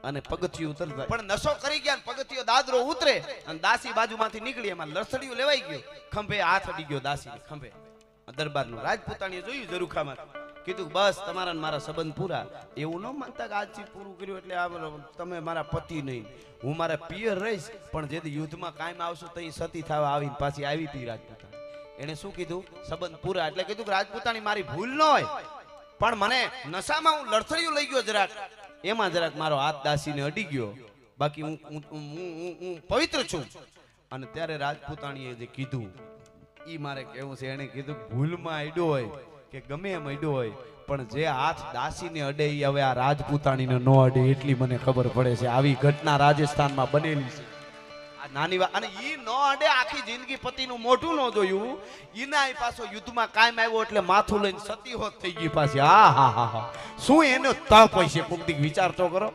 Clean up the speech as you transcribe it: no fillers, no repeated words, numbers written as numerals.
અને પગથિયું ઉતરતા પણ નશો કરી ગયા ને પગથિયો દાદરો ઉતરે અને દાસી બાજુમાંથી નીકળી એમાં લસડિયું લેવાઈ ગયો ખંભે હાથ અડી ગયો દાસી ખંભે દરબારનો રાજપૂતાણીએ જોયું ઝરૂખામાં કીધું બસ તમારા મારા સંબંધ પૂરા એવું ન માનતા કે આજથી પૂરું કર્યું એટલે આ તમે મારા પતિ નહીં હું મારા પિયર રહીશ પણ જેથી યુદ્ધમાં કાયમ આવશો તો એ સતી થવા આવીને પાછી આવી હતી રાજપૂતાણી એને શું કીધું સંબંધ પૂરા એટલે કીધું કે રાજપૂતાણી મારી ભૂલ ન હોય પણ મને નશામાં હું લડથડિયું લઈ ગયો જરાક એમાં જરાક મારો હાથ દાસીને અડી ગયો બાકી હું પવિત્ર છું અને ત્યારે રાજપૂતાણીએ જે કીધું ઈ મારે કેવું છે એને કીધું ભૂલમાં અડ્યો હોય કે ગમે એમ અડ્યો હોય પણ જે હાથ દાસીને અડે ઈ હવે આ રાજપૂતાણીને ન અડે એટલી મને ખબર પડે છે આવી ઘટના રાજસ્થાનમાં બનેલી છે આ નાની વાત અને ઈ ન અડે આખી જિંદગી પતિનું મોઢું ન જોયું ઈના પાછો યુદ્ધમાં કાયમ આવ્યો એટલે માથું લઈને સતી હોત થઈ ગઈ પાછી હા હા હા હા શું એનો તપ હોય છે કોક દી વિચાર તો કરો